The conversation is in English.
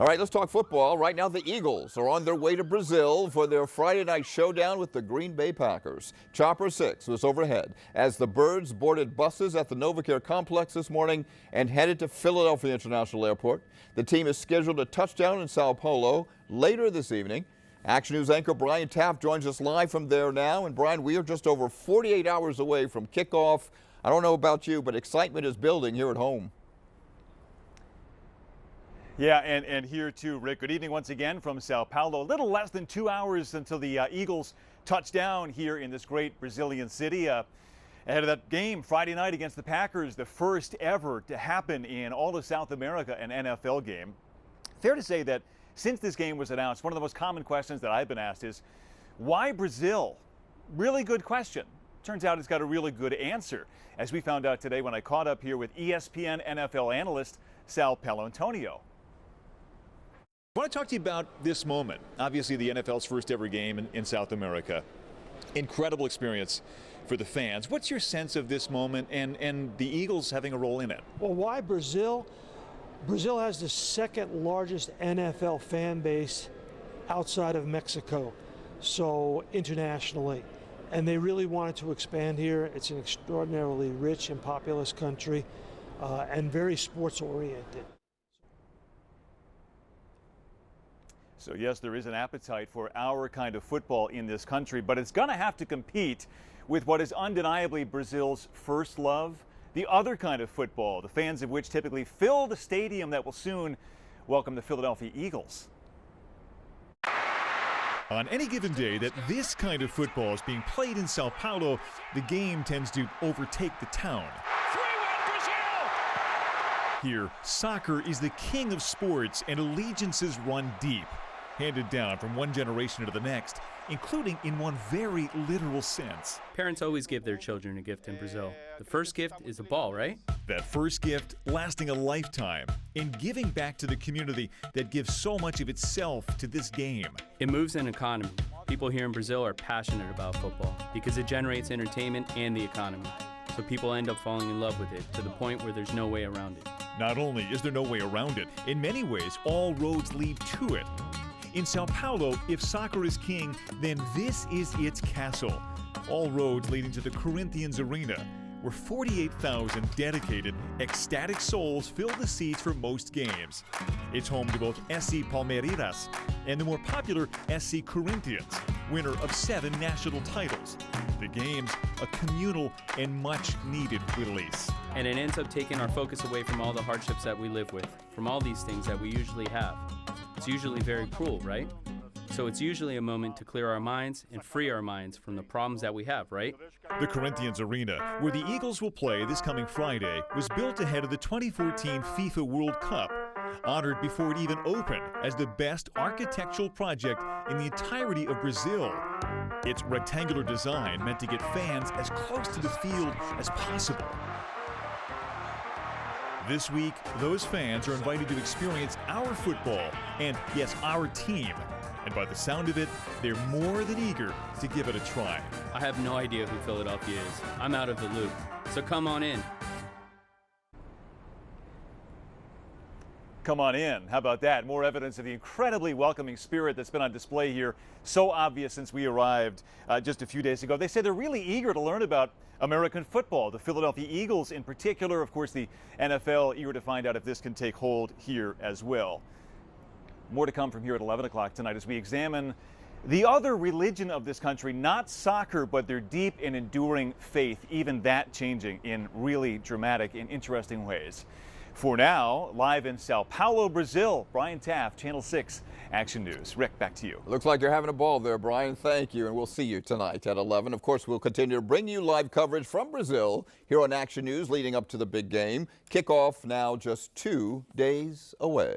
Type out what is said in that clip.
All right, let's talk football. Right now, the Eagles are on their way to Brazil for their Friday night showdown with the Green Bay Packers. Chopper 6 was overhead as the Birds boarded buses at the NovaCare complex this morning and headed to Philadelphia International Airport. The team is scheduled to touchdown in São Paulo later this evening. Action News anchor Brian Taft joins us live from there now. And Brian, we are just over 48 hours away from kickoff. I don't know about you, but excitement is building here at home. Yeah, and here too, Rick. Good evening once again from São Paulo. A little less than 2 hours until the Eagles touch down here in this great Brazilian city. Ahead of that game Friday night against the Packers, the first ever to happen in all of South America, an NFL game. Fair to say that since this game was announced, one of the most common questions that I've been asked is, why Brazil? Really good question. Turns out it's got a really good answer, as we found out today when I caught up here with ESPN NFL analyst Sal Paolantonio. I want to talk to you about this moment. Obviously, the NFL's first ever game in South America. Incredible experience for the fans. What's your sense of this moment and the Eagles having a role in it? Well, why Brazil? Brazil has the second largest NFL fan base outside of Mexico, so internationally. And they really wanted to expand here. It's an extraordinarily rich and populous country and very sports oriented. So yes, there is an appetite for our kind of football in this country, but it's going to have to compete with what is undeniably Brazil's first love, the other kind of football, the fans of which typically fill the stadium that will soon welcome the Philadelphia Eagles. On any given day that this kind of football is being played in Sao Paulo, the game tends to overtake the town. 3-1 Brazil! Here, soccer is the king of sports and allegiances run deep, handed down from one generation to the next, including in one very literal sense. Parents always give their children a gift in Brazil. The first gift is a ball, right? That first gift lasting a lifetime and giving back to the community that gives so much of itself to this game. It moves an economy. People here in Brazil are passionate about football because it generates entertainment and the economy. So people end up falling in love with it to the point where there's no way around it. Not only is there no way around it, in many ways all roads lead to it. In Sao Paulo, if soccer is king, then this is its castle. All roads leading to the Corinthians Arena, where 48,000 dedicated, ecstatic souls fill the seats for most games. It's home to both SC Palmeiras and the more popular SC Corinthians, winner of 7 national titles. The game's a communal and much-needed release. And it ends up taking our focus away from all the hardships that we live with, from all these things that we usually have. It's usually very cruel, right? So it's usually a moment to clear our minds and free our minds from the problems that we have, right? The Corinthians Arena, where the Eagles will play this coming Friday, was built ahead of the 2014 FIFA World Cup, honored before it even opened as the best architectural project in the entirety of Brazil. Its rectangular design meant to get fans as close to the field as possible. This week, those fans are invited to experience our football and, yes, our team. And by the sound of it, they're more than eager to give it a try. I have no idea who Philadelphia is. I'm out of the loop. So come on in. Come on in. How about that? More evidence of the incredibly welcoming spirit that's been on display here. So obvious since we arrived just a few days ago. They say they're really eager to learn about American football, the Philadelphia Eagles in particular. Of course, the NFL eager to find out if this can take hold here as well. More to come from here at 11 o'clock tonight as we examine the other religion of this country, not soccer, but their deep and enduring faith, even that changing in really dramatic and interesting ways. For now, live in Sao Paulo, Brazil, Brian Taft, Channel 6 Action News. Rick, back to you. Looks like you're having a ball there, Brian. Thank you, and we'll see you tonight at 11. Of course, we'll continue to bring you live coverage from Brazil here on Action News leading up to the big game. Kickoff now just 2 days away.